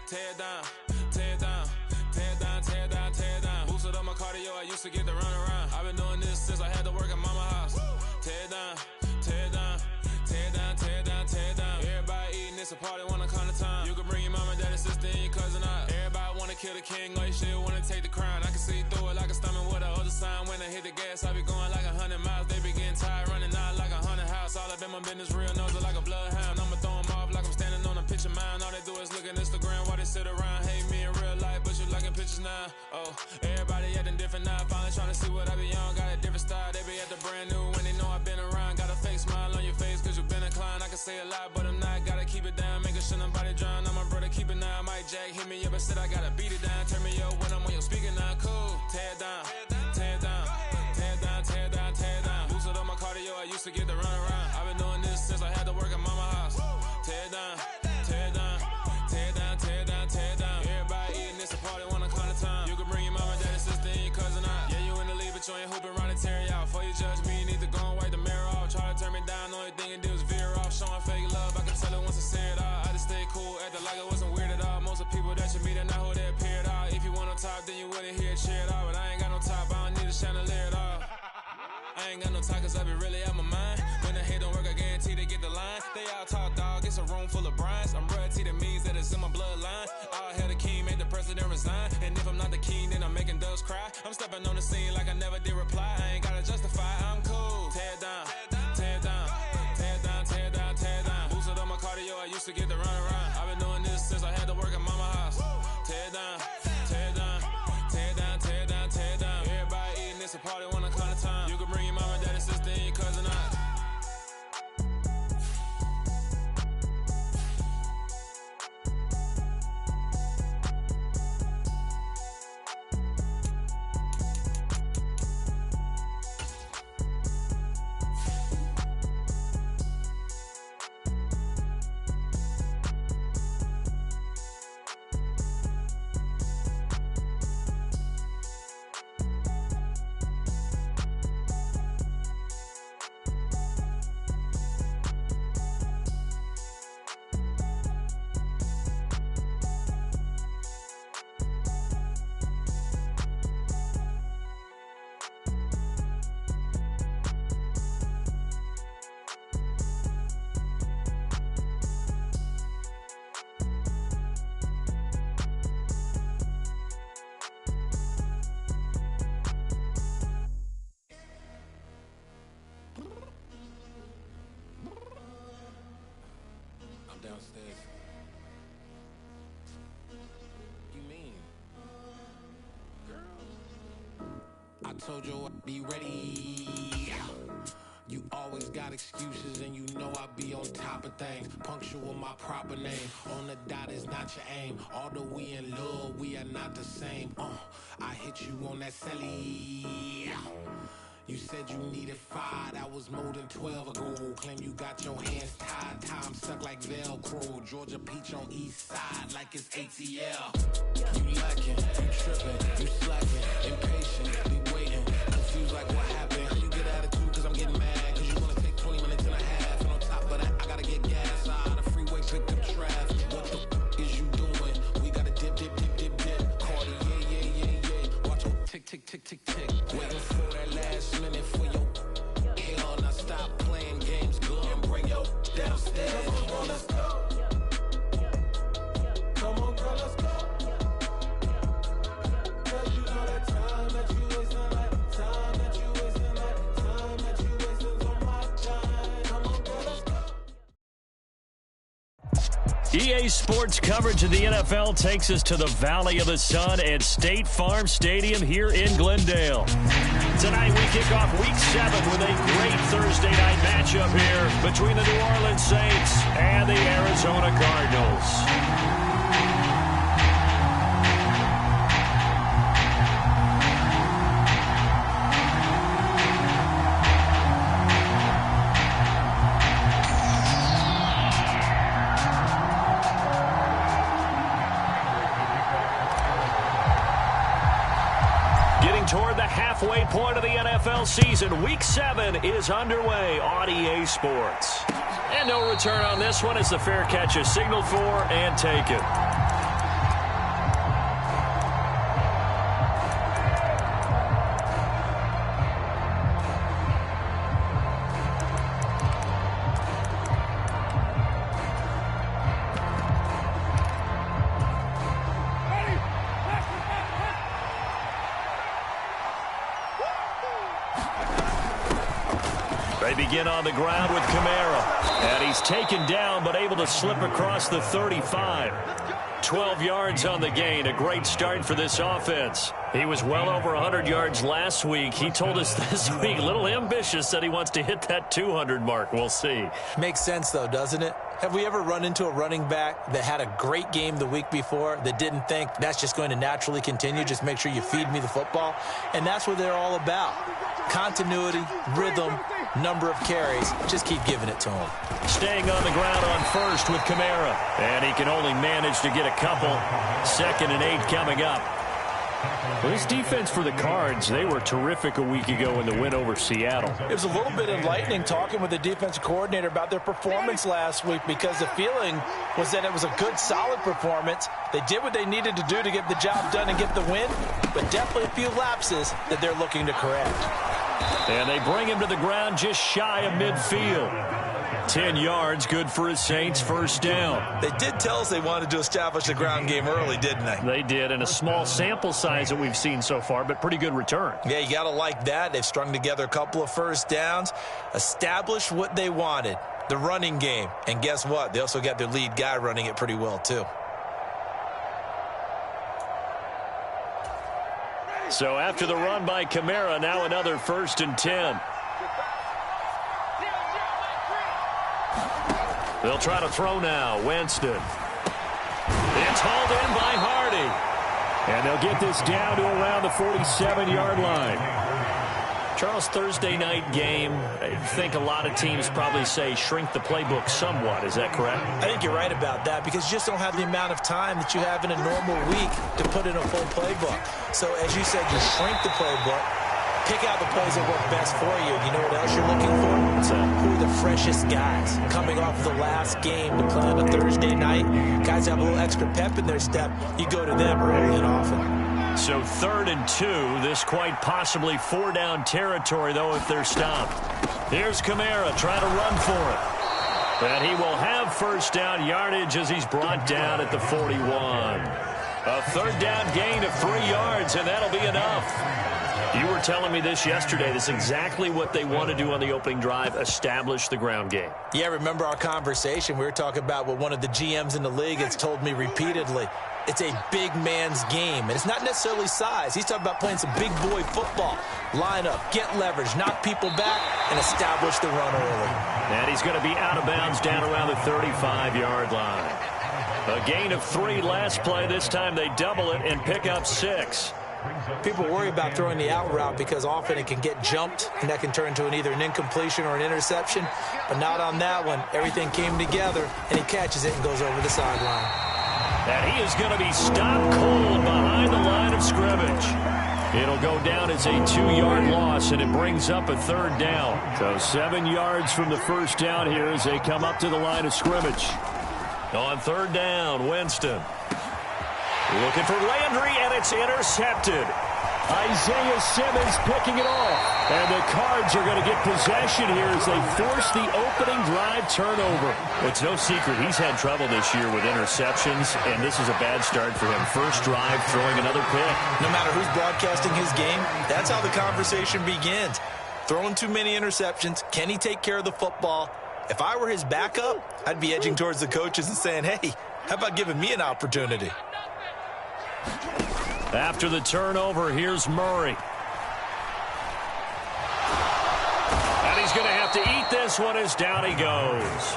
tear down, tear down, tear down, tear down, tear down. Boosted up my cardio, I used to get to run around. I've been doing this since I had to work at mama house. Tear down, tear down, tear down, tear down, tear down. Everybody eating, it's a party, wanna come to time. You can bring your mama, daddy, sister, and your cousin out. Everybody wanna kill the king, or you shit wanna take the crown. I can see through it like a stomach with a other sign. When I hit the gas, I be going like 100 miles. They be getting tired, running out like 100 house. All up in my business, real nose like a bloodhound. I'ma throw 'em off like I'm standing on a picture mound. All they do is look at Instagram while they sit around. Hate me in real life, but you liking pictures now. Oh, everybody acting different now. Finally trying to see what I be on. Got a different style, they be at the brand new when they know I've been around. Got a fake smile on your face cause you been inclined. I can say a lot, but I'm not. Gotta keep it down, making sure nobody drown. I'm my brother, keep it now. Mike Jack hit me up and said I gotta beat it down. Turn me up when I'm on your speaker now. Cool, tear down, tear down, tear down, tear down, tear down. Boosted up my cardio, I used to get to run around. I've been doing this since I had to work at mama house. Tear down, tear down, tear down, tear down, tear down. Everybody eating, it's a party, wanna come to time. You can bring your mama, daddy, sister, and your cousin out. Yeah, you in the league, but you ain't hooping around and tear you out. Before you judge me, you need to go and wipe the mirror off. Try to turn me down, only thing you do is veer off. Showing fake love, I can tell it once I say it all. I just stay cool, acting like it wasn't weird at all. Most of the people that you meet are not who they appear at all. If you want on top, then you wouldn't hear it cheer at all. But I ain't got no top, I don't need a chandelier at all. I ain't got no time cause I be really out my mind. When the hate don't work, I guarantee they get the line. They all talk dog, it's a room full of brinds. I'm royalty, that means that it's in my bloodline. All hell the king, made the president resign. And if I'm not the king, then I'm making doves cry. I'm stepping on the scene like I never did reply. I ain't gotta justify, I'm cool. Tear down, tear down, tear down, tear down, tear down. Boosted up my cardio, I used to get to run around. I've been doing this since I had to work at mama house. Tear down, tear down, tear down, tear down, tear down. Everybody eating, it's a party, wanna come to time. You can bring your mama, daddy, sister, and your cousin out. Downstairs. You mean? Girl. I told you I'd be ready. You always got excuses and you know I be on top of things. Punctual my proper name. On the dot is not your aim. Although we in love, we are not the same. I hit you on that celly. You said you needed 5, that was more than 12 ago. Claim you got your hands tied, time stuck like Velcro. Georgia Peach on east side like it's ATL. You lacking, you tripping, you slacking, impatient, be waiting, confused like what happened. You get attitude cause I'm getting mad, cause you wanna take 20 minutes and a half. And on top of that, I gotta get gas out of the freeway, picked up traffic. What the f is you doing? We gotta dip, dip, dip, dip, dip. Cardi, yeah. Watch your tick, tick, tick, tick, tick. Waiting for that last minute for your hell. Now stop playing games, go and bring your downstairs. Come on, let's go. Come on, girl, let's go. Cause you know that time that you wasting, like time that you wasting, like time that you wasting on my time. Come on, girl, let's go. EA Sports coverage of the NFL takes us to the Valley of the Sun at State Farm Stadium here in Glendale. Tonight we kick off Week 7 with a great Thursday night matchup here between the New Orleans Saints and the Arizona Cardinals. Toward the halfway point of the NFL season, Week 7 is underway on EA Sports. And no return on this one as the fair catch is signaled for and taken. They begin on the ground with Kamara. And he's taken down but able to slip across the 35. 12 yards on the gain. A great start for this offense. He was well over 100 yards last week. He told us this week, a little ambitious, that he wants to hit that 200 mark. We'll see. Makes sense, though, doesn't it? Have we ever run into a running back that had a great game the week before that didn't think that's just going to naturally continue? Just make sure you feed me the football. And that's what they're all about. Continuity, rhythm, number of carries. Just keep giving it to him. Staying on the ground on first with Kamara. And he can only manage to get a couple. 2nd and 8 coming up. Well, this defense for the Cards, they were terrific a week ago in the win over Seattle. It was a little bit enlightening talking with the defensive coordinator about their performance last week, because the feeling was that it was a good, solid performance. They did what they needed to do to get the job done and get the win, but definitely a few lapses that they're looking to correct. And they bring him to the ground just shy of midfield. 10 yards, good for his Saints, 1st down. They did tell us they wanted to establish the ground game early, didn't they? They did, and a small sample size that we've seen so far, but pretty good return. Yeah, you got to like that. They've strung together a couple of 1st downs, established what they wanted, the running game. And guess what? They also got their lead guy running it pretty well, too. So after the run by Kamara, now another 1st and 10. They'll try to throw now. Winston. It's hauled in by Hardy. And they'll get this down to around the 47-yard line. Charles, Thursday night game, I think a lot of teams probably say shrink the playbook somewhat. Is that correct? I think you're right about that, because you just don't have the amount of time that you have in a normal week to put in a full playbook. So, as you said, you shrink the playbook, pick out the plays that work best for you. You know what else you're looking for? Who are the freshest guys coming off the last game to play on a Thursday night? Guys have a little extra pep in their step. You go to them early and often. So 3rd and 2. This quite possibly 4-down territory, though, if they're stopped. Here's Kamara trying to run for it. And he will have 1st down yardage as he's brought down at the 41. A 3rd down gain of 3 yards, and that'll be enough. You were telling me this yesterday. This is exactly what they want to do on the opening drive, establish the ground game. Yeah, remember our conversation? We were talking about what one of the GMs in the league has told me repeatedly. It's a big man's game, and it's not necessarily size. He's talking about playing some big boy football. Line up, get leverage, knock people back, and establish the run early. And he's going to be out of bounds down around the 35-yard line. A gain of 3 last play. This time they double it and pick up 6. People worry about throwing the out route because often it can get jumped, and that can turn into either an incompletion or an interception. But not on that one. Everything came together, and he catches it and goes over the sideline. And he is going to be stopped cold behind the line of scrimmage. It'll go down as a 2-yard loss, and it brings up a 3rd down. So 7 yards from the 1st down here as they come up to the line of scrimmage. On 3rd down, Winston. Looking for Landry, and it's intercepted. Isaiah Simmons picking it off. And the Cards are going to get possession here as they force the opening drive turnover. It's no secret he's had trouble this year with interceptions, and this is a bad start for him. First drive, throwing another pick. No matter who's broadcasting his game, that's how the conversation begins. Throwing too many interceptions. Can he take care of the football? If I were his backup, I'd be edging towards the coaches and saying, hey, how about giving me an opportunity? After the turnover, here's Murray. And he's going to have to eat this one as down he goes.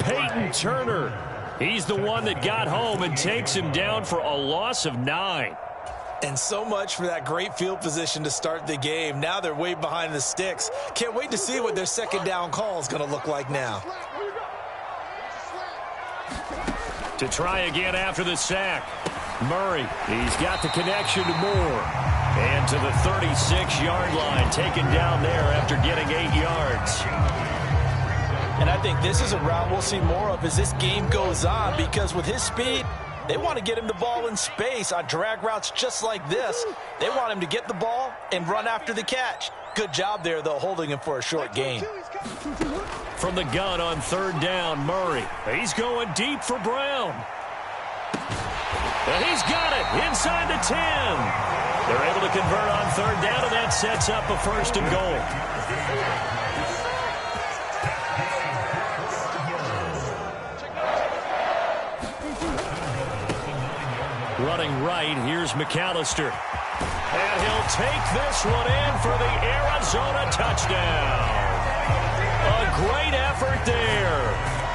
Peyton Turner. He's the one that got home and takes him down for a loss of 9. And so much for that great field position to start the game. Now they're way behind the sticks. Can't wait to see what their 2nd down call is going to look like now. To try again after the sack. Murray, he's got the connection to Moore. And to the 36-yard line, taken down there after getting 8 yards. And I think this is a route we'll see more of as this game goes on, because with his speed, they want to get him the ball in space on drag routes just like this. They want him to get the ball and run after the catch. Good job there, though, holding him for a short gain. From the gun on 3rd down, Murray. He's going deep for Brown. And he's got it inside the 10. They're able to convert on 3rd down, and that sets up a 1st and goal. Running right, here's McAllister. And he'll take this one in for the Arizona touchdown. A great effort there.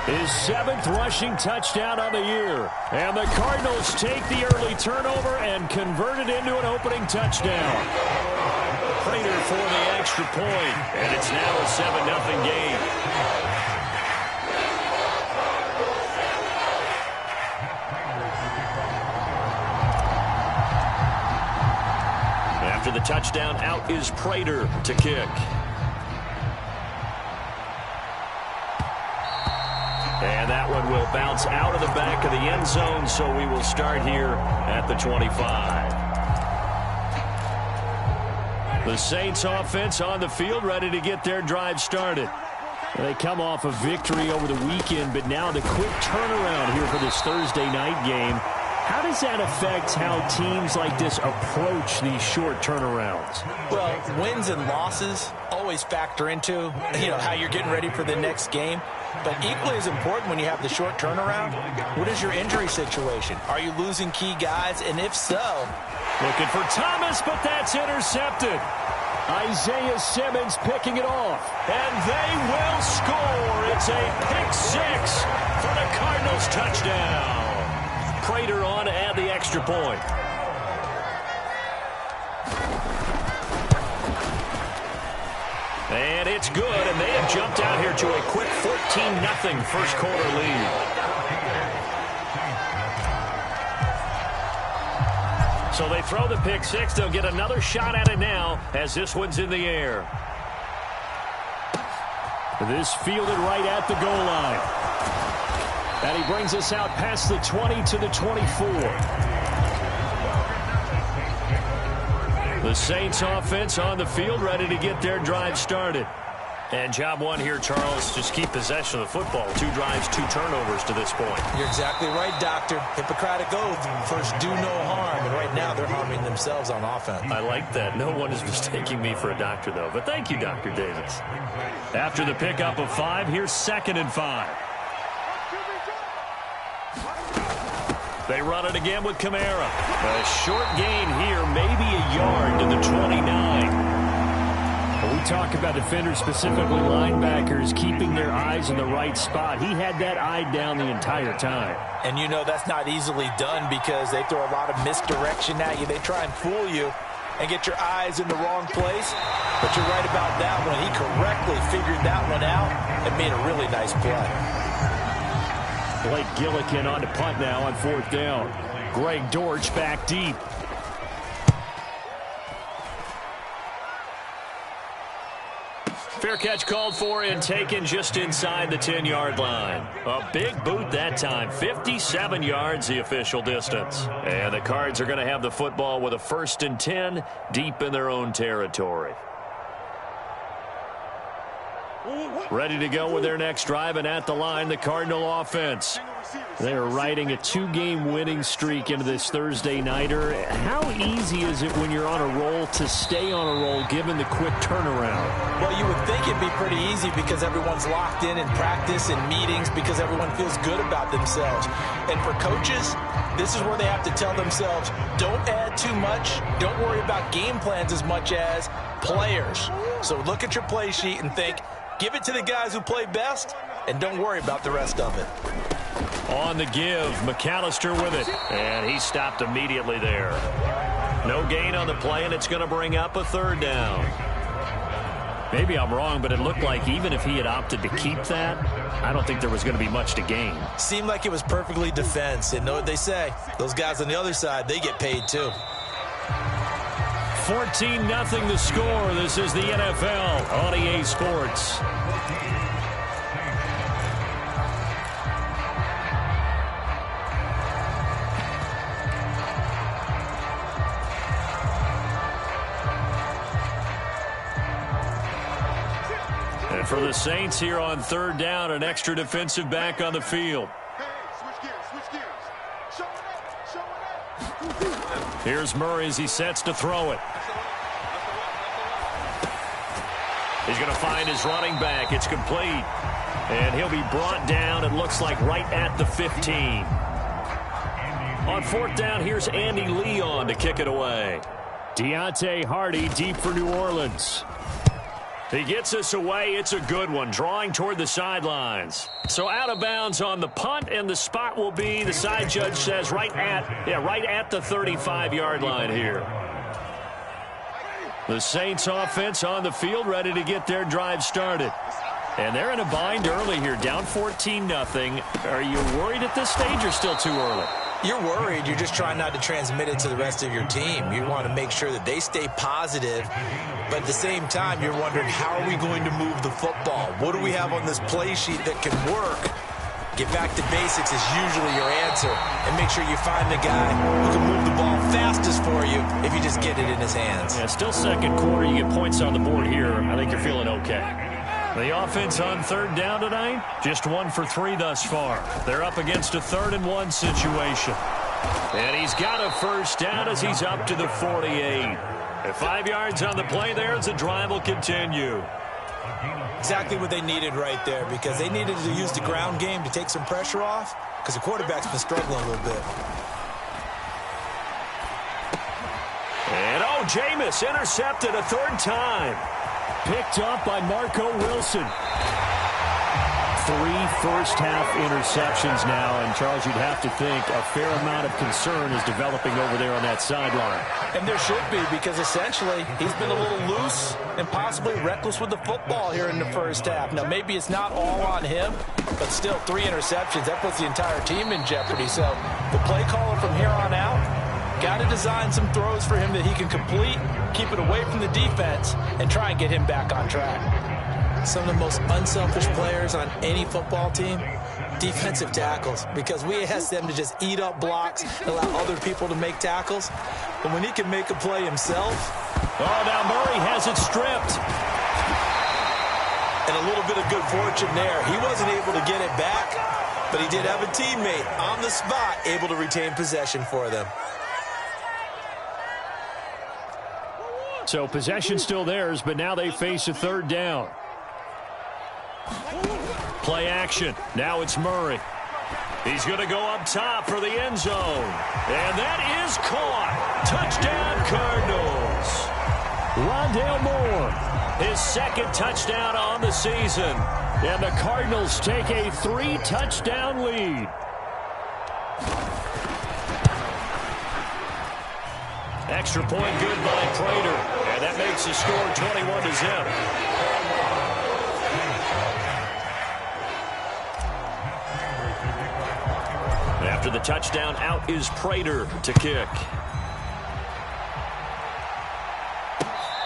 His 7th rushing touchdown on the year. And the Cardinals take the early turnover and convert it into an opening touchdown. Prater for the extra point, and it's now a 7-0 game. After the touchdown, out is Prater to kick. And that one will bounce out of the back of the end zone, so we will start here at the 25. The Saints offense on the field, ready to get their drive started. They come off a victory over the weekend, but now the quick turnaround here for this Thursday night game. How does that affect how teams like this approach these short turnarounds? Well, wins and losses always factor into, how you're getting ready for the next game. But equally as important when you have the short turnaround, what is your injury situation? Are you losing key guys? And if so... Looking for Thomas, but that's intercepted. Isaiah Simmons picking it off. And they will score. It's a pick-6 for the Cardinals touchdown. Prater on to add the extra point. And it's good, and they have jumped out here to a quick 14-0 first quarter lead. So they throw the pick-6. They'll get another shot at it now as this one's in the air. This fielded right at the goal line. And he brings us out past the 20 to the 24. The Saints offense on the field, ready to get their drive started. And job one here, Charles, just keep possession of the football. 2 drives, 2 turnovers to this point. You're exactly right, Doctor. Hippocratic oath, first do no harm. And right now they're harming themselves on offense. I like that. No one is mistaking me for a doctor, though. But thank you, Dr. Davis. After the pickup of 5, here's 2nd and 5. They run it again with Kamara. A short gain here, maybe a yard to the 29. When we talk about defenders, specifically linebackers, keeping their eyes in the right spot, he had that eye down the entire time. And that's not easily done because they throw a lot of misdirection at you. They try and fool you and get your eyes in the wrong place. But you're right about that one. He correctly figured that one out and made a really nice play. Blake Gillikin on to punt now on 4th down. Greg Dortch back deep. Fair catch called for and taken just inside the 10-yard line. A big boot that time. 57 yards the official distance. And the Cards are going to have the football with a 1st and 10 deep in their own territory. Ready to go with their next drive, and at the line, the Cardinal offense. They are riding a 2-game winning streak into this Thursday nighter. How easy is it when you're on a roll to stay on a roll given the quick turnaround? Well, you would think it'd be pretty easy because everyone's locked in practice and meetings because everyone feels good about themselves. And for coaches, this is where they have to tell themselves, don't add too much. Don't worry about game plans as much as players. So look at your play sheet and think, give it to the guys who play best, and don't worry about the rest of it. On the give, McAllister with it, and he stopped immediately there. No gain on the play, and it's going to bring up a 3rd down. Maybe I'm wrong, but it looked like even if he had opted to keep that, I don't think there was going to be much to gain. Seemed like it was perfectly defense, and know what they say. Those guys on the other side, they get paid too. 14-0 the score. This is the NFL on EA Sports. And for the Saints here on 3rd down, an extra defensive back on the field. Here's Murray as he sets to throw it. He's going to find his running back. It's complete. And he'll be brought down, it looks like, right at the 15. On fourth down, here's Andy Leon to kick it away. Deontay Hardy deep for New Orleans. He gets us away. It's a good one, drawing toward the sidelines. So out of bounds on the punt, and the spot will be, the side judge says, right at the 35-yard line here. The Saints offense on the field, ready to get their drive started. And they're in a bind early here, down 14-0. Are you worried at this stage or still too early? You're worried. You're just trying not to transmit it to the rest of your team. You want to make sure that they stay positive, but at the same time, you're wondering, how are we going to move the football? What do we have on this play sheet that can work? Get back to basics is usually your answer, and make sure you find the guy who can move the ball fastest for you if you just get it in his hands. Yeah, still second quarter. You get points on the board here. I think you're feeling okay. The offense on third down tonight, just 1 for 3 thus far. They're up against a 3rd-and-1 situation. And he's got a first down as he's up to the 48. At 5 yards on the play there as the drive will continue. Exactly what they needed right there, because they needed to use the ground game to take some pressure off, because the quarterback's been struggling a little bit. And Jameis intercepted a 3rd time. Picked up by Marco Wilson. 3 first-half interceptions now, and Charles, you'd have to think a fair amount of concern is developing over there on that sideline. And there should be, because essentially he's been a little loose and possibly reckless with the football here in the first half. Now, maybe it's not all on him, but still 3 interceptions. That puts the entire team in jeopardy. So the play caller from here on out got to design some throws for him that he can complete, keep it away from the defense, and try and get him back on track. Some of the most unselfish players on any football team, defensive tackles, because we ask them to just eat up blocks and allow other people to make tackles. But when he can make a play himself. Oh, now Murray has it stripped. And a little bit of good fortune there. He wasn't able to get it back, but he did have a teammate on the spot able to retain possession for them. So possession still theirs, but now they face a 3rd down. Play action. Now it's Murray. He's going to go up top for the end zone. And that is caught. Touchdown, Cardinals. Rondale Moore, his 2nd touchdown on the season. And the Cardinals take a 3-touchdown lead. Extra point good by Prater. And that makes the score 21-0. After the touchdown, out is Prater to kick.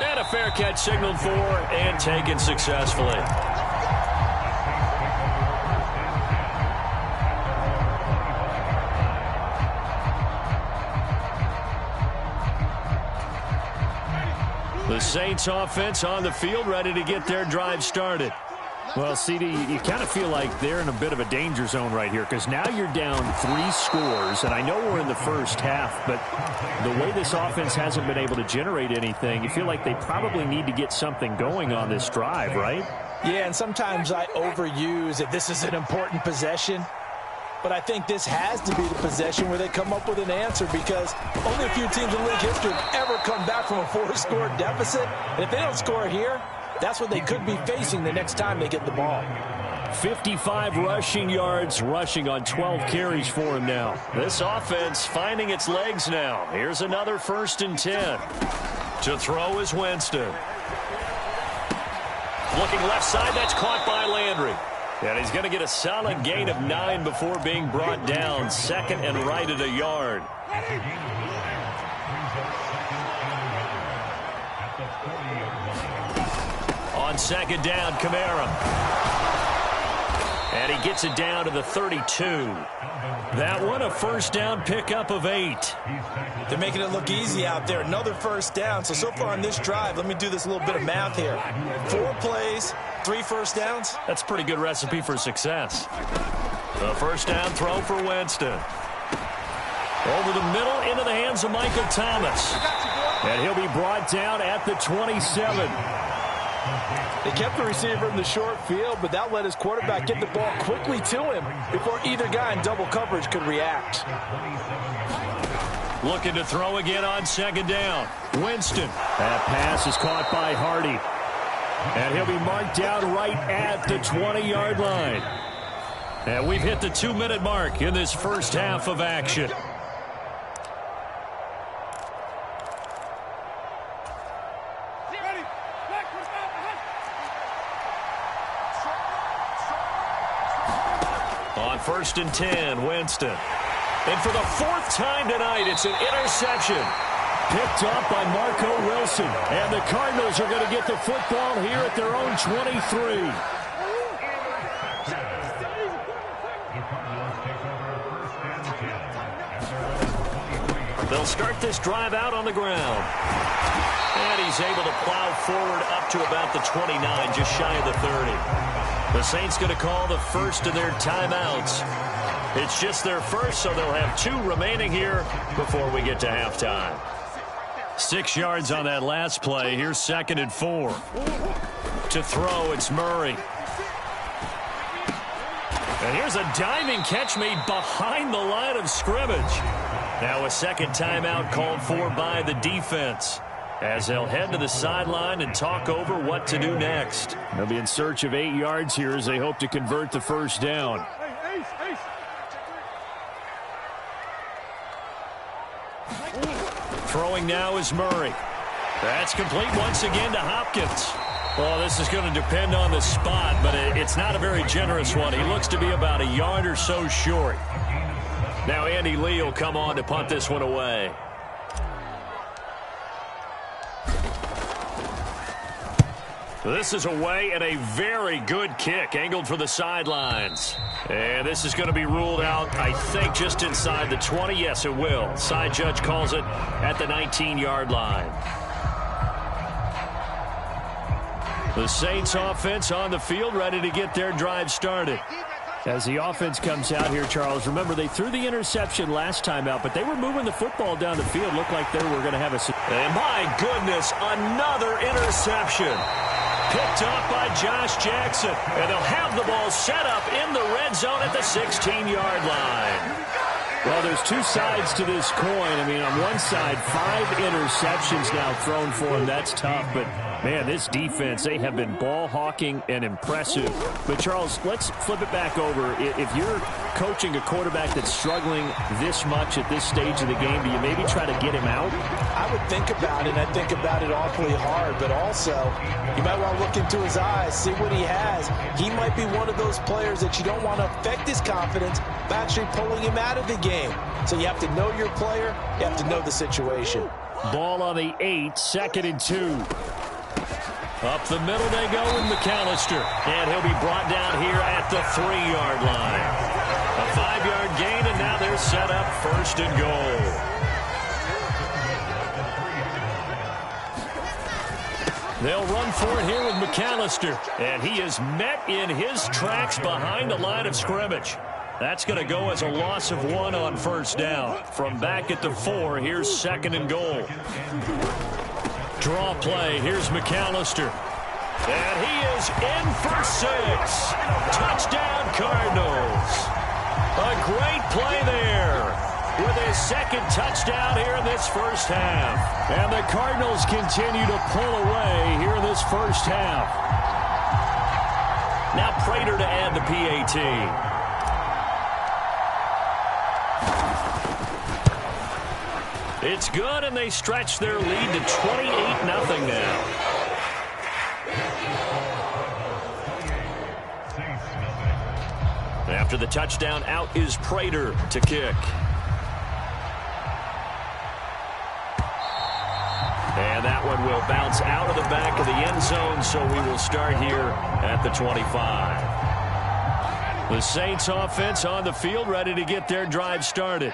And a fair catch signaled for and taken successfully. The Saints offense on the field, ready to get their drive started. Well, CD, you kind of feel like they're in a bit of a danger zone right here, because now you're down 3 scores, and I know we're in the first half, but the way this offense hasn't been able to generate anything, you feel like they probably need to get something going on this drive, right? Yeah, and sometimes I overuse that this is an important possession, but I think this has to be the possession where they come up with an answer, because only a few teams in league history have ever come back from a 4-score deficit, and if they don't score here, that's what they could be facing the next time they get the ball. 55 rushing yards, rushing on 12 carries for him now. This offense finding its legs now. Here's another 1st and 10. To throw is Winston. Looking left side, that's caught by Landry. And he's going to get a solid gain of 9 before being brought down. 2nd and right at a yard. On 2nd down, Kamara. And he gets it down to the 32. That one a 1st down pickup of 8. They're making it look easy out there. Another 1st down. So far on this drive, let me do this little bit of math here. 4 plays, 3 1st downs. That's a pretty good recipe for success. The 1st down throw for Winston. Over the middle, into the hands of Michael Thomas. And he'll be brought down at the 27. They kept the receiver in the short field, but that let his quarterback get the ball quickly to him before either guy in double coverage could react. Looking to throw again on second down. Winston. That pass is caught by Hardy. And he'll be marked down right at the 20-yard line. And we've hit the 2-minute mark in this first half of action. On 1st and 10, Winston. And for the 4th time tonight, it's an interception. Picked up by Marco Wilson. And the Cardinals are going to get the football here at their own 23. They'll start this drive out on the ground. And he's able to plow forward up to about the 29, just shy of the 30. The Saints going to call the first of their timeouts. It's just their first, so they'll have 2 remaining here before we get to halftime. 6 yards on that last play. Here's 2nd and 4. To throw, it's Murray. And here's a diving catch made behind the line of scrimmage. Now a second timeout called for by the defense, as they'll head to the sideline and talk over what to do next. They'll be in search of 8 yards here as they hope to convert the first down. Throwing now is Murray. That's complete once again to Hopkins. Well, this is going to depend on the spot, but it's not a very generous one. He looks to be about a yard or so short. Now Andy Lee will come on to punt this one away. This is away and a very good kick, angled for the sidelines. And this is going to be ruled out, I think, just inside the 20. Yes, it will. Side judge calls it at the 19-yard line. The Saints offense on the field, ready to get their drive started. As the offense comes out here, Charles, remember they threw the interception last time out, but they were moving the football down the field. Looked like they were going to have a... And my goodness, another interception. Picked up by Josh Jackson. And they'll have the ball set up in the red zone at the 16-yard line. Well, there's 2 sides to this coin. I mean, on one side, 5 interceptions now thrown for him. That's tough, but, man, this defense, they have been ball hawking and impressive. But, Charles, let's flip it back over. If you're coaching a quarterback that's struggling this much at this stage of the game, do you maybe try to get him out? I would think about it, and I think about it awfully hard, but also you might want to look into his eyes, see what he has. He might be one of those players that you don't want to affect his confidence by actually pulling him out of the game. So you have to know your player, you have to know the situation. Ball on the 8, 2nd and 2. Up the middle they go with McAllister. And he'll be brought down here at the 3-yard line. A 5-yard gain, and now they're set up 1st and goal. They'll run for it here with McAllister. And he is met in his tracks behind the line of scrimmage. That's going to go as a loss of 1 on 1st down. From back at the 4, here's 2nd and goal. Draw play. Here's McAllister. And he is in for 6. Touchdown, Cardinals. A great play there with his 2nd touchdown here in this first half. And the Cardinals continue to pull away here in this first half. Now Prater to add the PAT. It's good, and they stretch their lead to 28-0 now. After the touchdown, out is Prater to kick. And that one will bounce out of the back of the end zone, so we will start here at the 25. The Saints offense on the field, ready to get their drive started.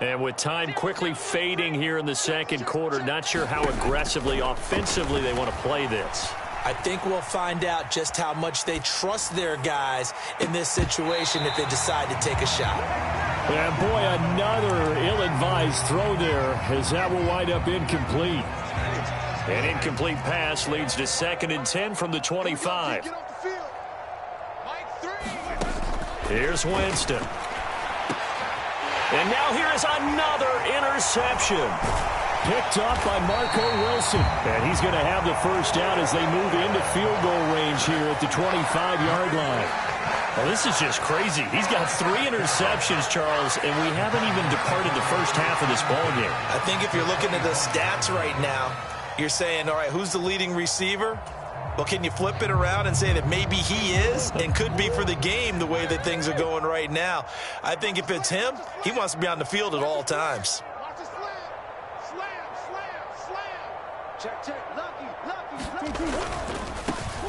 And with time quickly fading here in the second quarter, not sure how aggressively, offensively they want to play this. I think we'll find out just how much they trust their guys in this situation if they decide to take a shot. And boy, another ill-advised throw there, as that will wind up incomplete. An incomplete pass leads to 2nd and 10 from the 25. Here's Winston. And now here is another interception. Picked up by Marco Wilson. And he's going to have the first down as they move into field goal range here at the 25-yard line. Well, this is just crazy. He's got 3 interceptions, Charles, and we haven't even departed the first half of this ballgame. I think if you're looking at the stats right now, you're saying, all right, who's the leading receiver? Well, can you flip it around and say that maybe he is and could be for the game the way that things are going right now? I think if it's him, he wants to be on the field at all times.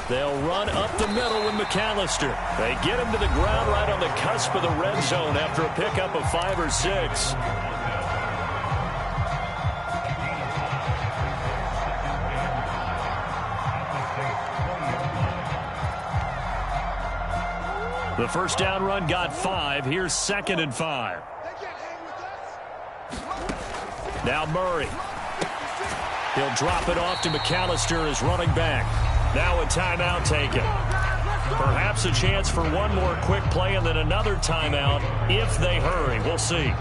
They'll run up the middle with McAllister. They get him to the ground right on the cusp of the red zone after a pickup of 5 or 6. The first down run got 5. Here's 2nd and 5. Now Murray. He'll drop it off to McAllister as running back. Now a timeout taken. Perhaps a chance for one more quick play and then another timeout if they hurry. We'll see.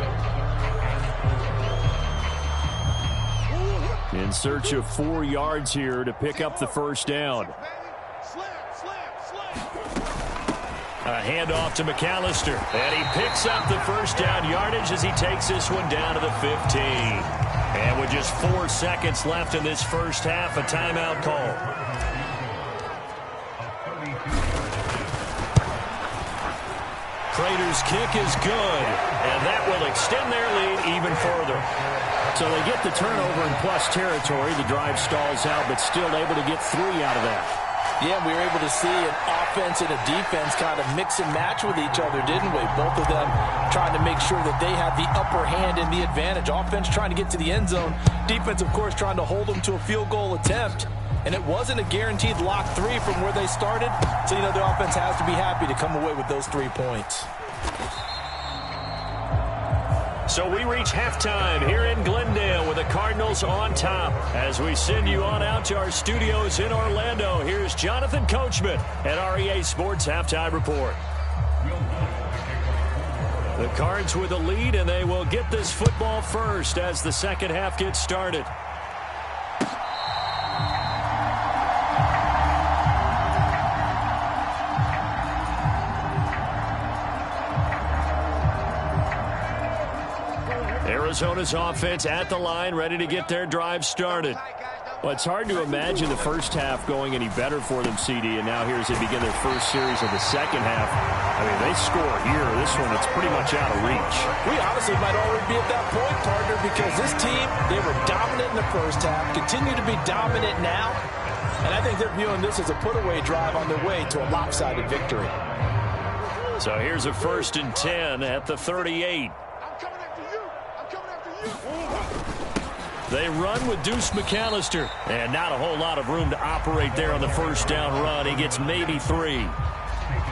In search of 4 yards here to pick up the first down. A handoff to McAllister. And he picks up the first down yardage as he takes this one down to the 15. And with just 4 seconds left in this first half, a timeout call. Prater's kick is good, and that will extend their lead even further. So they get the turnover in plus territory. The drive stalls out, but still able to get 3 out of that. Yeah, we were able to see an offense and a defense kind of mix and match with each other, didn't we? Both of them trying to make sure that they have the upper hand and the advantage. Offense trying to get to the end zone. Defense, of course, trying to hold them to a field goal attempt. And it wasn't a guaranteed lock 3 from where they started. So, you know, the offense has to be happy to come away with those 3 points. So we reach halftime here in Glendale with the Cardinals on top. As we send you on out to our studios in Orlando, here's Jonathan Coachman at REA Sports Halftime Report. The Cards with a lead, and they will get this football first as the second half gets started. Arizona's offense at the line, ready to get their drive started. Well, it's hard to imagine the first half going any better for them, CD, and now here as they begin their first series of the second half. I mean, they score here. This one, it's pretty much out of reach. We honestly might already be at that point, partner, because this team, they were dominant in the first half, continue to be dominant now, and I think they're viewing this as a put-away drive on their way to a lopsided victory. So here's a 1st and 10 at the 38. They run with Deuce McAllister, and not a whole lot of room to operate there on the first down run. He gets maybe 3.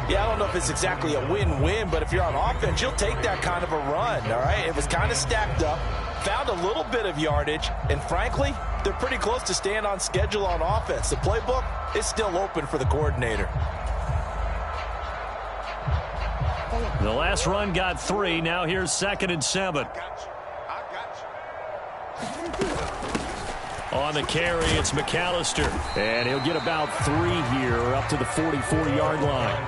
Yeah, I don't know if it's exactly a win-win, but if you're on offense, you'll take that kind of a run, all right? It was kind of stacked up, found a little bit of yardage, and frankly, they're pretty close to staying on schedule on offense. The playbook is still open for the coordinator. The last run got 3. Now here's 2nd and 7. On the carry, it's McAllister. And he'll get about 3 here, up to the 44-yard line.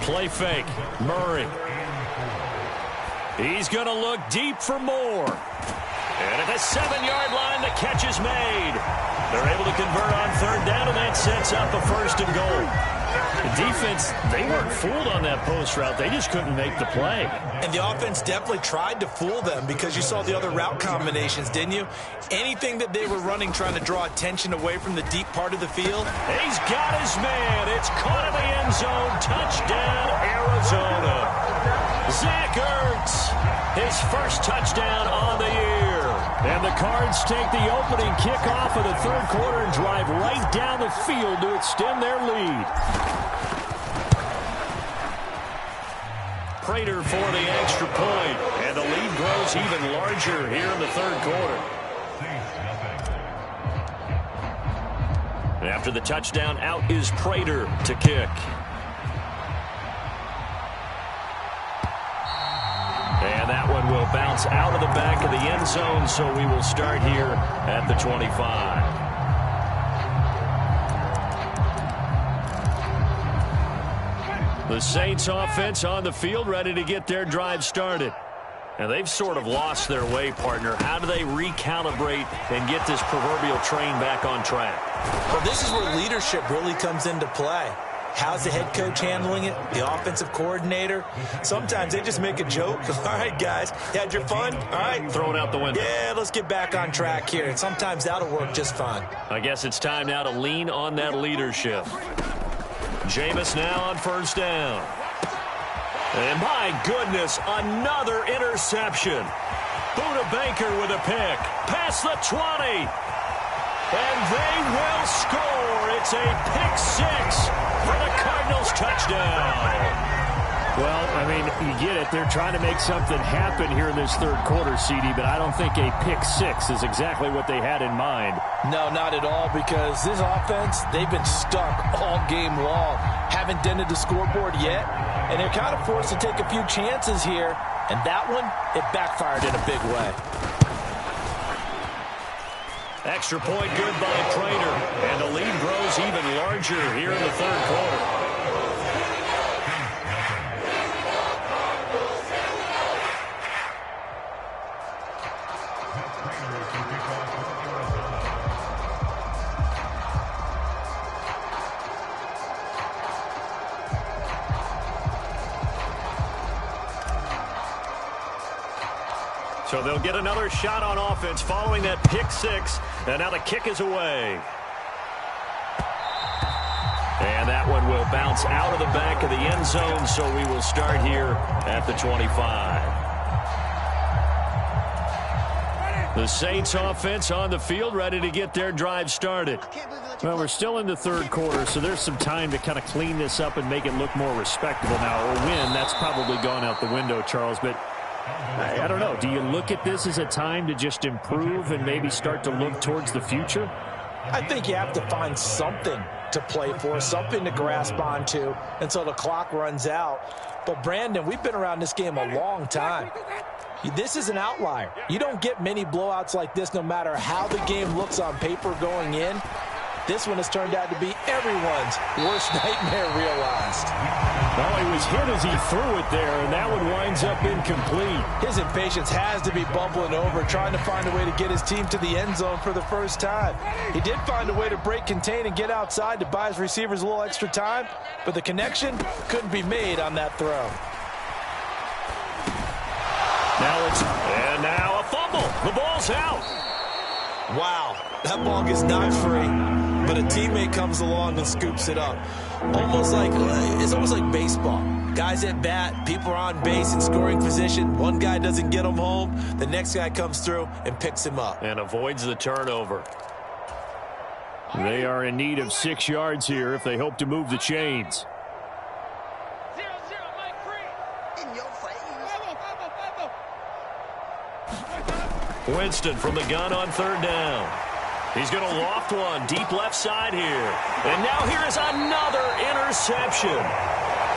Play fake. Murray. He's going to look deep for more. And at the 7-yard line, the catch is made. They're able to convert on 3rd down, and that sets up a 1st and goal. The defense, they weren't fooled on that post route. They just couldn't make the play. And the offense definitely tried to fool them because you saw the other route combinations, didn't you? Anything that they were running trying to draw attention away from the deep part of the field. He's got his man. It's caught in the end zone. Touchdown, Arizona. Zach Ertz, his first touchdown on the year. And the Cards take the opening kickoff of the 3rd quarter and drive right down the field to extend their lead. Prater for the extra point. And the lead grows even larger here in the third quarter. After the touchdown, out is Prater to kick. And that one will bounce out of the back of the end zone, so we will start here at the 25. The Saints offense on the field, ready to get their drive started. And they've sort of lost their way, partner. How do they recalibrate and get this proverbial train back on track? Well, this is where leadership really comes into play. How's the head coach handling it? The offensive coordinator? Sometimes they just make a joke. All right, guys, you had your fun? All right. Throw it out the window. Yeah, let's get back on track here. And sometimes that'll work just fine. I guess it's time now to lean on that leadership. Jameis now on first down. And my goodness, another interception. Buda Baker with a pick. Past the 20. And they will score. It's a pick six for the Cardinals touchdown. Well, I mean, you get it. They're trying to make something happen here in this third quarter, CD, but I don't think a pick six is exactly what they had in mind. No, not at all, because this offense, they've been stuck all game long. Haven't dented the scoreboard yet, and they're kind of forced to take a few chances here, and that one, it backfired in a big way. Extra point good by Prater, and the lead grows even larger here in the third quarter. So they'll get another shot on offense following that pick six. And now the kick is away. And that one will bounce out of the back of the end zone. So we will start here at the 25. The Saints offense on the field, ready to get their drive started. Well, we're still in the third quarter, so there's some time to kind of clean this up and make it look more respectable. Now, a win, that's probably gone out the window, Charles, but I don't know. Do you look at this as a time to just improve and maybe start to look towards the future? I think you have to find something to play for, something to grasp onto until the clock runs out. But, Brandon, we've been around this game a long time. This is an outlier. You don't get many blowouts like this no matter how the game looks on paper going in. This one has turned out to be everyone's worst nightmare realized. Well, he was hit as he threw it there, and that one winds up incomplete. His impatience has to be bubbling over, trying to find a way to get his team to the end zone for the first time. He did find a way to break contain and get outside to buy his receivers a little extra time, but the connection couldn't be made on that throw. And now a fumble. The ball's out. Wow, that ball gets knocked free, but a teammate comes along and scoops it up. It's almost like baseball. Guys at bat, people are on base in scoring position. One guy doesn't get him home. The next guy comes through and picks him up. And avoids the turnover. They are in need of 6 yards here if they hope to move the chains. Winston from the gun on third down. He's going to loft one deep left side here. And now here is another interception.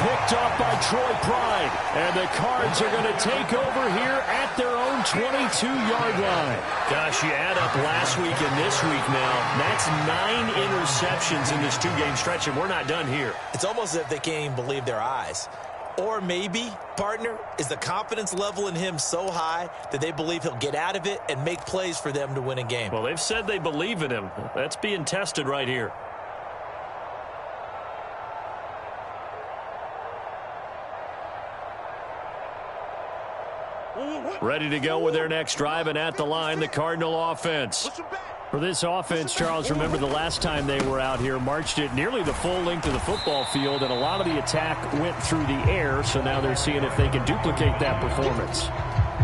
Picked off by Troy Pride. And the Cards are going to take over here at their own 22-yard line. Gosh, you add up last week and this week now. That's 9 interceptions in this two-game stretch, and we're not done here. It's almost as if they can't even believe their eyes. Or maybe, partner, is the confidence level in him so high that they believe he'll get out of it and make plays for them to win a game. Well, they've said they believe in him. That's being tested right here. Ready to go with their next drive, and at the line, the Cardinal offense. For this offense, Charles, remember the last time they were out here, marched it nearly the full length of the football field, and a lot of the attack went through the air, so now they're seeing if they can duplicate that performance.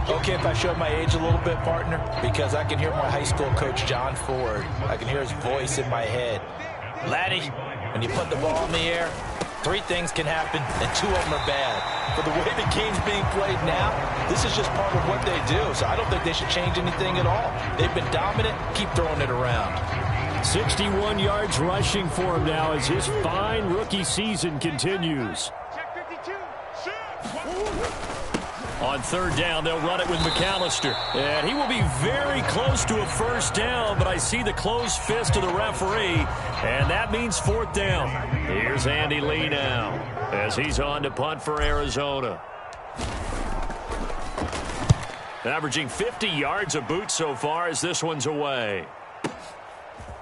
Okay, if I show my age a little bit, partner, because I can hear my high school coach, John Ford. I can hear his voice in my head. Laddie, when you put the ball in the air, 3 things can happen, and 2 of them are bad. But the way the game's being played now, this is just part of what they do. So I don't think they should change anything at all. They've been dominant. Keep throwing it around. 61 yards rushing for him now as his fine rookie season continues. On 3rd down, they'll run it with McAllister. And he will be very close to a first down, but I see the closed fist of the referee, and that means 4th down. Here's Andy Lee now as he's on to punt for Arizona. Averaging 50 yards a boot so far as this one's away.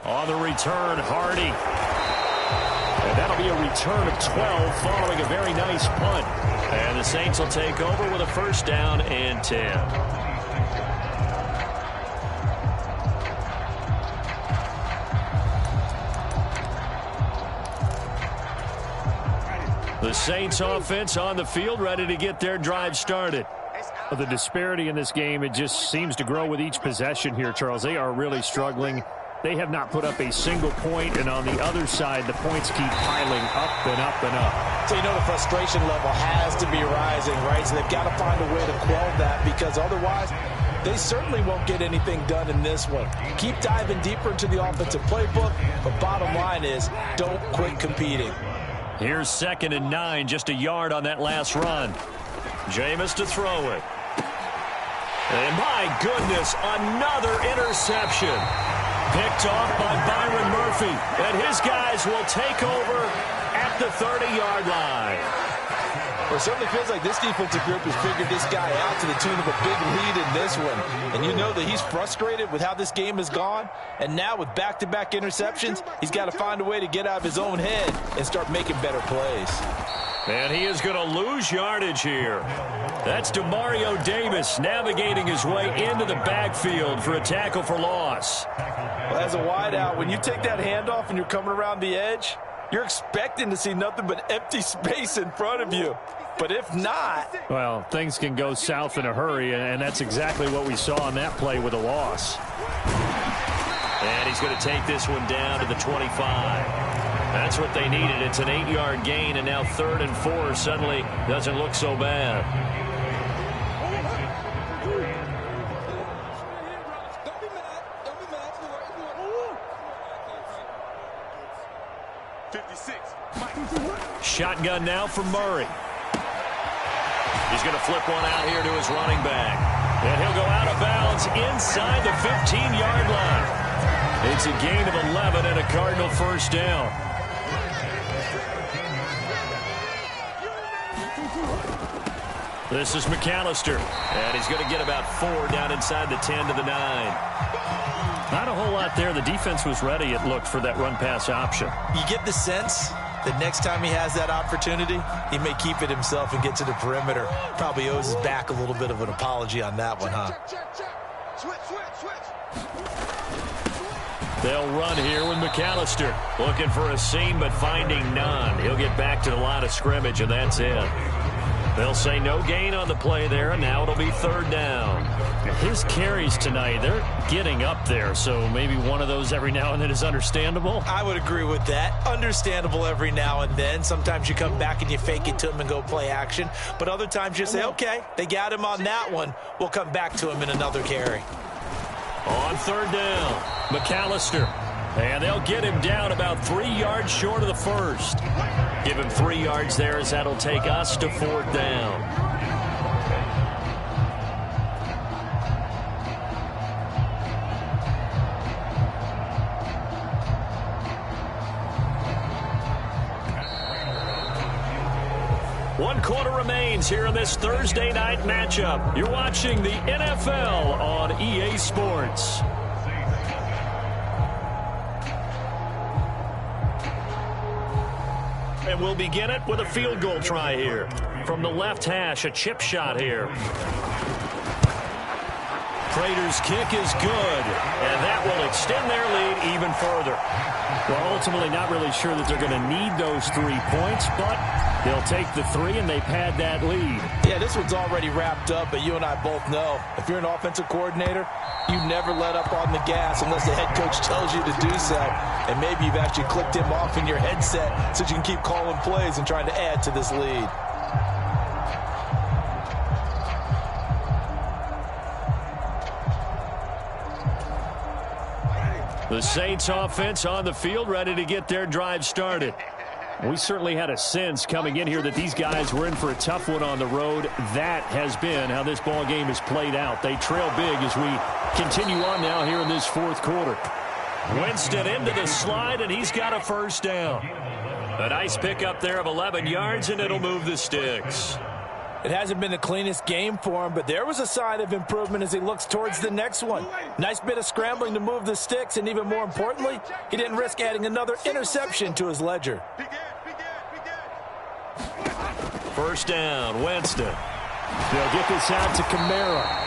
On the return, Hardy. And that'll be a return of 12 following a very nice punt. And the Saints will take over with a first down and 10. The Saints offense on the field, ready to get their drive started. The disparity in this game, it just seems to grow with each possession here, Charles. They are really struggling. They have not put up a single point, and on the other side, the points keep piling up and up and up. So you know the frustration level has to be rising, right? So they've got to find a way to quell that, because otherwise they certainly won't get anything done in this one. Keep diving deeper into the offensive playbook, but bottom line is don't quit competing. Here's 2nd and 9, just a yard on that last run. Jameis to throw it. And my goodness, another interception. Picked off by Byron Murphy. And his guys will take over at the 30-yard line. Well, it certainly feels like this defensive group has figured this guy out to the tune of a big lead in this one. And you know that he's frustrated with how this game has gone. And now with back-to-back interceptions, he's got to find a way to get out of his own head and start making better plays. And he is going to lose yardage here. That's Demario Davis navigating his way into the backfield for a tackle for loss. Well, as a wideout, when you take that handoff and you're coming around the edge, you're expecting to see nothing but empty space in front of you. But if not... Well, things can go south in a hurry, and that's exactly what we saw on that play with a loss. And he's going to take this one down to the 25. That's what they needed. It's an 8-yard gain, and now 3rd and 4 suddenly doesn't look so bad. Shotgun now for Murray. He's going to flip one out here to his running back. And he'll go out of bounds inside the 15-yard line. It's a gain of 11 and a Cardinal first down. This is McAllister, and he's going to get about 4 down inside the 10 to the 9. Not a whole lot there. The defense was ready, it looked, for that run-pass option. You get the sense that next time he has that opportunity, he may keep it himself and get to the perimeter. Probably owes his back a little bit of an apology on that one, huh? They'll run here with McAllister. Looking for a seam, but finding none. He'll get back to the line of scrimmage, and that's it. They'll say no gain on the play there, and now it'll be 3rd down. His carries tonight, they're getting up there, so maybe one of those every now and then is understandable. I would agree with that. Understandable every now and then. Sometimes you come back and you fake it to him and go play action. But other times you say, okay, they got him on that one. We'll come back to him in another carry. On 3rd down, McAllister. And they'll get him down about 3 yards short of the first. Give him 3 yards there as that'll take us to 4th down. One quarter remains here in this Thursday night matchup. You're watching the NFL on EA Sports. And we'll begin it with a field goal try here. From the left hash, a chip shot here. Prater's kick is good, and that will extend their lead even further. Well, ultimately not really sure that they're going to need those 3 points, but They'll take the 3, and they've had that lead. Yeah, this one's already wrapped up, but you and I both know if you're an offensive coordinator, you never let up on the gas unless the head coach tells you to do so. And maybe you've actually clicked him off in your headset so you can keep calling plays and trying to add to this lead. The Saints offense on the field, ready to get their drive started. We certainly had a sense coming in here that these guys were in for a tough one on the road. That has been how this ball game has played out. They trail big as we continue on now here in this fourth quarter. Winston into the slide, and he's got a first down. A nice pickup there of 11 yards, and it'll move the sticks. It hasn't been the cleanest game for him, but there was a sign of improvement as he looks towards the next one. Nice bit of scrambling to move the sticks, and even more importantly, he didn't risk adding another interception to his ledger. First down, Winston. They'll get this out to Kamara.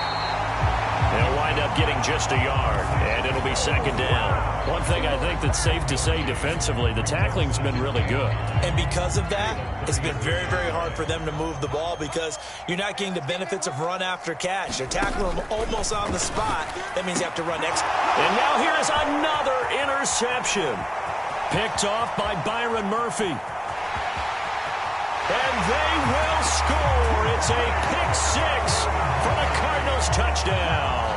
They'll wind up getting just a yard, and it'll be second down. One thing I think that's safe to say defensively, the tackling's been really good. And because of that, it's been very, very hard for them to move the ball because you're not getting the benefits of run after catch. They're tackling them almost on the spot. That means you have to run extra. And now here's another interception. Picked off by Byron Murphy. And they will score. It's a pick six for the Cardinals touchdown.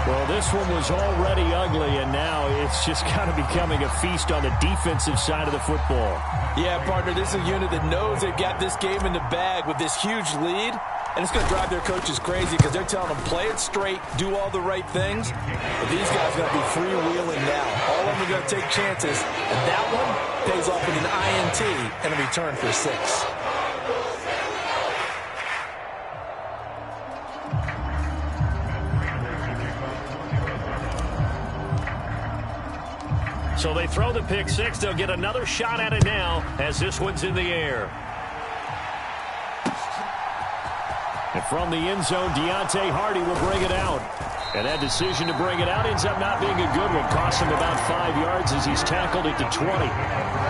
Well, this one was already ugly, and now it's just kind of becoming a feast on the defensive side of the football. Yeah, partner, this is a unit that knows they've got this game in the bag with this huge lead, and it's going to drive their coaches crazy because they're telling them play it straight, do all the right things. But these guys are going to be freewheeling now. All of them are going to take chances, and that one pays off with an INT and a return for 6. So they throw the pick six. They'll get another shot at it now as this one's in the air. And from the end zone, Deontay Hardy will bring it out. And that decision to bring it out ends up not being a good one. Costs him about 5 yards as he's tackled at the 20.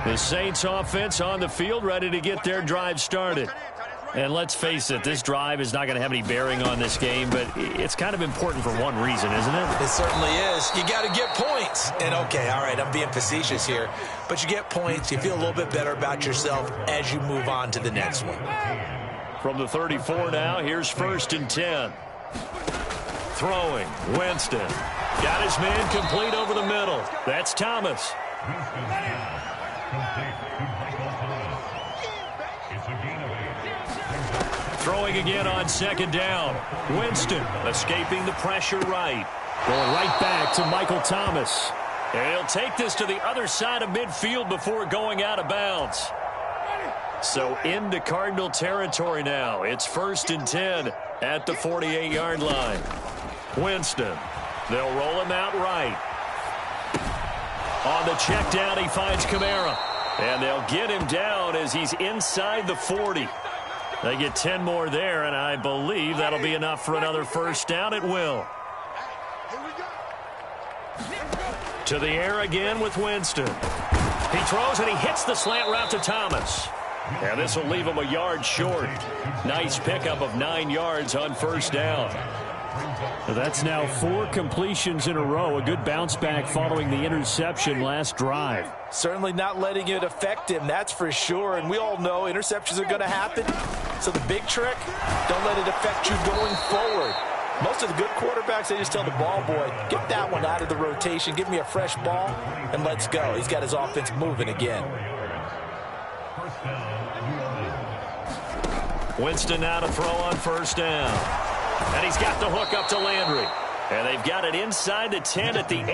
The Saints offense on the field, ready to get their drive started. And let's face it, this drive is not going to have any bearing on this game, but it's kind of important for one reason, isn't it? It certainly is. You got to get points. And, okay, all right, I'm being facetious here. But you get points, you feel a little bit better about yourself as you move on to the next one. From the 34 now, here's 1st and 10. Throwing, Winston. Got his man complete over the middle. That's Thomas. Throwing again on 2nd down. Winston escaping the pressure right. Going right back to Michael Thomas. And he'll take this to the other side of midfield before going out of bounds. So into Cardinal territory now. It's 1st and 10 at the 48-yard line. Winston. They'll roll him out right. On the check down, he finds Kamara. And they'll get him down as he's inside the 40. They get 10 more there, and I believe that'll be enough for another first down. It will. To the air again with Winston. He throws, and he hits the slant route to Thomas. And this will leave him a yard short. Nice pickup of 9 yards on 1st down. That's now 4 completions in a row. A good bounce back following the interception last drive. Certainly not letting it affect him, that's for sure. And we all know interceptions are going to happen. So the big trick, don't let it affect you going forward. Most of the good quarterbacks, they just tell the ball boy, get that one out of the rotation, give me a fresh ball, and let's go. He's got his offense moving again. Winston now to throw on 1st down. And he's got the hook up to Landry. And they've got it inside the 10 at the 8.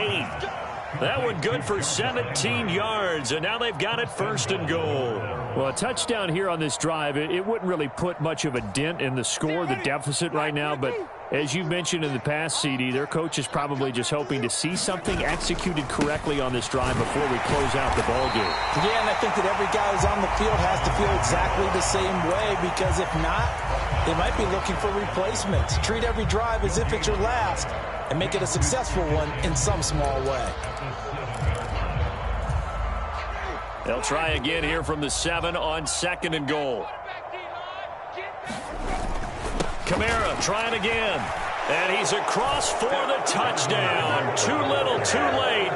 That one good for 17 yards. And now they've got it 1st and goal. Well, a touchdown here on this drive, it wouldn't really put much of a dent in the score, the deficit right now. But as you mentioned in the past, CD, their coach is probably just hoping to see something executed correctly on this drive before we close out the ball game. Yeah, and I think that every guy who's on the field has to feel exactly the same way, because if not, they might be looking for replacements. Treat every drive as if it's your last and make it a successful one in some small way. They'll try again here from the 7 on 2nd and goal. Kamara trying again. And he's across for the touchdown. Too little, too late.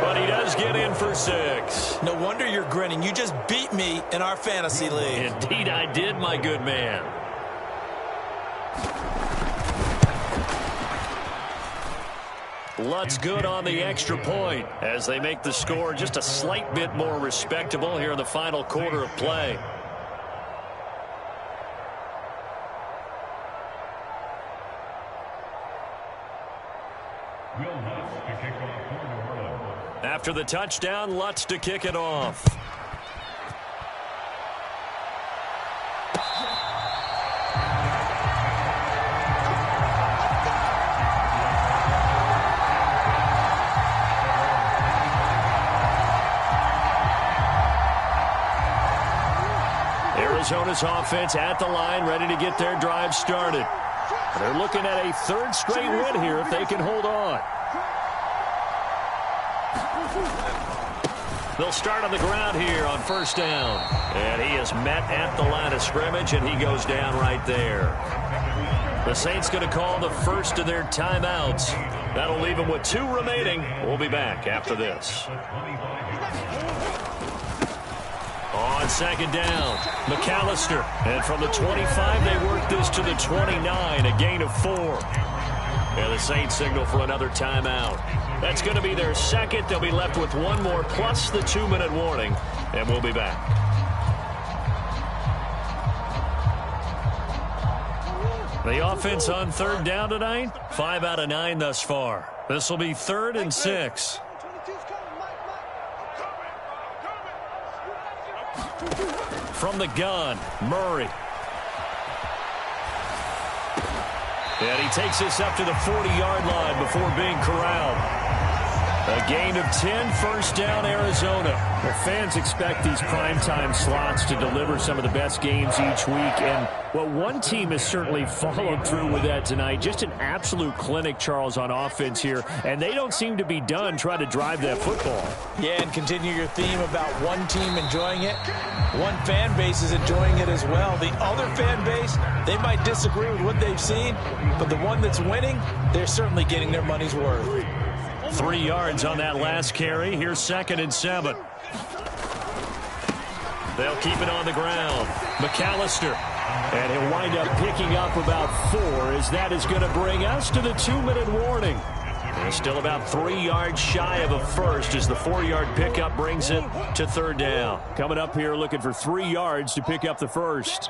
But he does get in for 6. No wonder you're grinning. You just beat me in our fantasy league. Indeed I did, my good man. Lutz good on the extra point as they make the score just a slight bit more respectable here in the final quarter of play. After the touchdown, Lutz to kick it off. Arizona's offense at the line, ready to get their drive started. They're looking at a 3rd straight win here if they can hold on. They'll start on the ground here on 1st down. And he is met at the line of scrimmage, and he goes down right there. The Saints going to call the first of their timeouts. That'll leave them with 2 remaining. We'll be back after this. On 2nd down, McAllister. And from the 25, they work this to the 29, a gain of 4. And the Saints signal for another timeout. That's going to be their 2nd. They'll be left with 1 more plus the 2-minute warning. And we'll be back. The offense on 3rd down tonight, 5 out of 9 thus far. This will be 3rd and 6. From the gun, Murray. And he takes this up to the 40-yard line before being corralled. A gain of 10, 1st down, Arizona. Well, fans expect these primetime slots to deliver some of the best games each week. And, well, one team has certainly followed through with that tonight. Just an absolute clinic, Charles, on offense here. And they don't seem to be done trying to drive that football. Yeah, and continue your theme about one team enjoying it. One fan base is enjoying it as well. The other fan base, they might disagree with what they've seen, but the one that's winning, they're certainly getting their money's worth. 3 yards on that last carry. Here's 2nd and 7. They'll keep it on the ground. McAllister. And he'll wind up picking up about 4 as that is going to bring us to the 2-minute warning. They're still about 3 yards shy of a first as the 4-yard pickup brings it to 3rd down. Coming up here looking for 3 yards to pick up the first.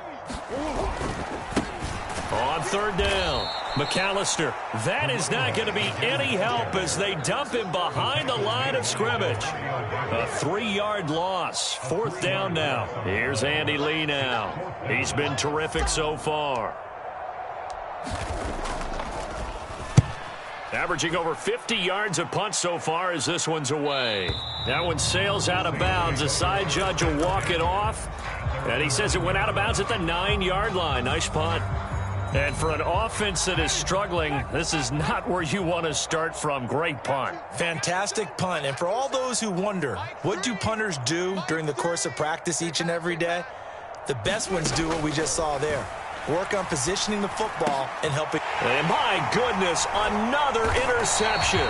On 3rd down, McAllister. That is not going to be any help as they dump him behind the line of scrimmage. A 3-yard loss. 4th down now. Here's Andy Lee now. He's been terrific so far. Averaging over 50 yards a punt so far as this one's away. That one sails out of bounds. The side judge will walk it off. And he says it went out of bounds at the 9-yard line. Nice punt. And for an offense that is struggling, this is not where you want to start from. Great punt. Fantastic punt. And for all those who wonder, what do punters do during the course of practice each and every day? The best ones do what we just saw there. Work on positioning the football and helping. And my goodness, another interception.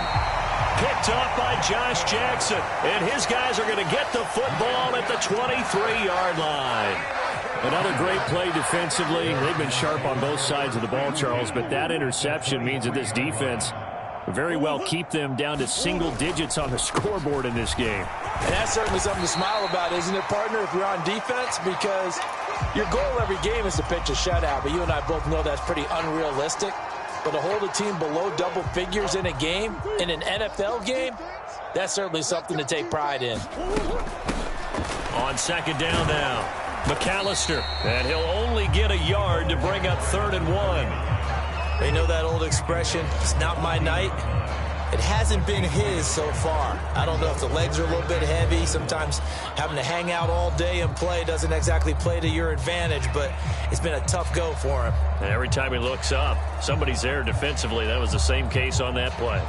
Picked up by Josh Jackson. And his guys are going to get the football at the 23-yard line. Another great play defensively. They've been sharp on both sides of the ball, Charles, but that interception means that this defense very well keep them down to single digits on the scoreboard in this game. And that's certainly something to smile about, isn't it, partner, if you're on defense? Because your goal every game is to pitch a shutout, but you and I both know that's pretty unrealistic. But to hold a team below double figures in a game, in an NFL game, that's certainly something to take pride in. On 2nd down now. McAllister, and he'll only get a yard to bring up 3rd and 1. They know that old expression, it's not my night. It hasn't been his so far. I don't know if the legs are a little bit heavy. Sometimes having to hang out all day and play doesn't exactly play to your advantage, but it's been a tough go for him. And every time he looks up, somebody's there defensively. That was the same case on that play.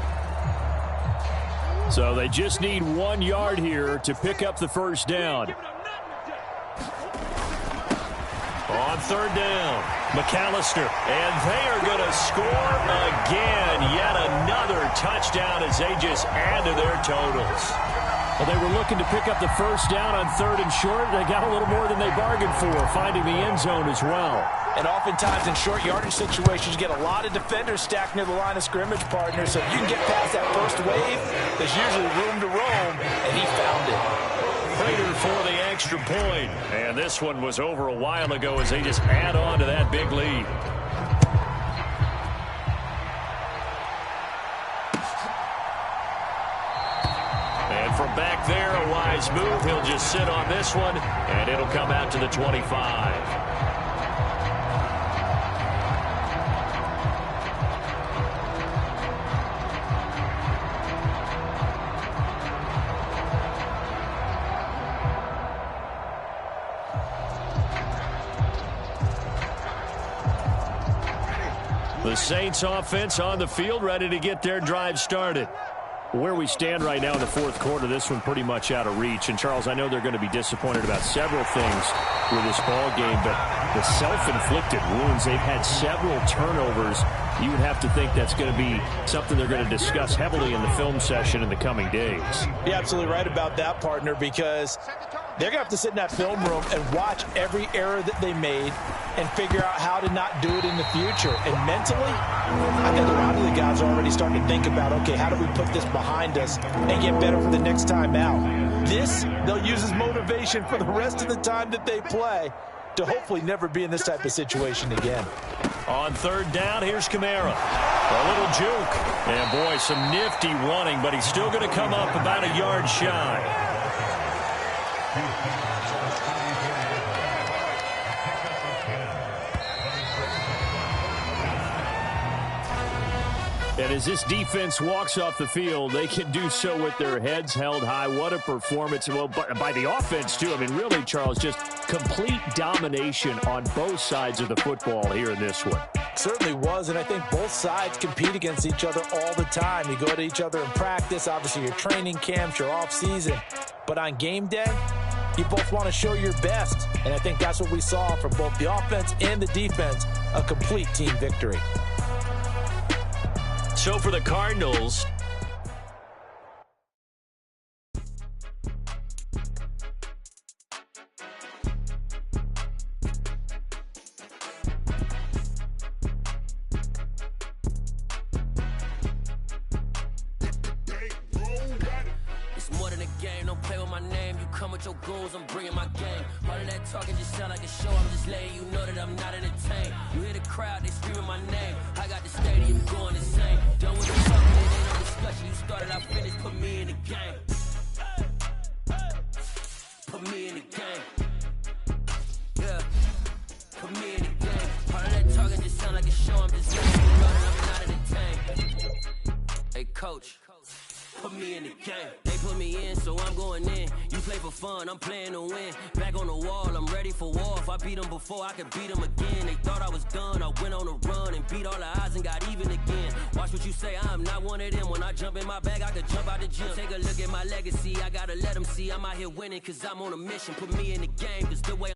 So they just need 1 yard here to pick up the first down. On 3rd down, McAllister, and they are going to score again. Yet another touchdown as they just add to their totals. Well, they were looking to pick up the first down on 3rd and short. They got a little more than they bargained for, finding the end zone as well. And oftentimes in short yardage situations, you get a lot of defenders stacked near the line of scrimmage, partner. So if you can get past that first wave, there's usually room to roam, and he found it. Prater for the extra point. And this one was over a while ago as they just add on to that big lead. And from back there, a wise move. He'll just sit on this one, and it'll come out to the 25. The Saints offense on the field, ready to get their drive started. Where we stand right now in the 4th quarter, this one pretty much out of reach. And, Charles, I know they're going to be disappointed about several things with this ball game, but the self-inflicted wounds, they've had several turnovers. You would have to think that's going to be something they're going to discuss heavily in the film session in the coming days. You're absolutely right about that, partner, because they're going to have to sit in that film room and watch every error that they made and figure out how to not do it in the future. And mentally, I think a lot of the guys are already starting to think about, okay, how do we put this behind us and get better for the next time out? This, they'll use as motivation for the rest of the time that they play to hopefully never be in this type of situation again. On 3rd down, here's Kamara. A little juke. And, boy, some nifty running, but he's still going to come up about a yard shy. And as this defense walks off the field, they can do so with their heads held high. What a performance. Well, by the offense, too. I mean, really, Charles, just complete domination on both sides of the football here in this one. Certainly was, and I think both sides compete against each other all the time. You go to each other in practice, obviously your training camps, your off-season. But on game day, you both want to show your best. And I think that's what we saw from both the offense and the defense, a complete team victory. So for the Cardinals, Your goals, I'm bringing my game. All of that talking just sound like a show. I'm just letting you know that I'm not entertained. You hear the crowd, they screaming my name. I got the stadium going insane. Done with the talking, it ain't no discussion. You started, I finished, put me in the game. Put me in the game. Yeah, put me in the game. All of that talking just sound like a show. I'm just letting you know that I'm not entertained. Hey, coach. Put me in the game. They put me in, so I'm going in. You play for fun, I'm playing to win. Back on the wall, I'm ready for war. If I beat them before, I could beat them again. They thought I was done, I went on a run and beat all the odds and got even again. Watch what you say, I'm not one of them. When I jump in my bag, I could jump out the gym. Take a look at my legacy, I gotta let them see I'm out here winning, cause I'm on a mission. Put me in the game, cause the way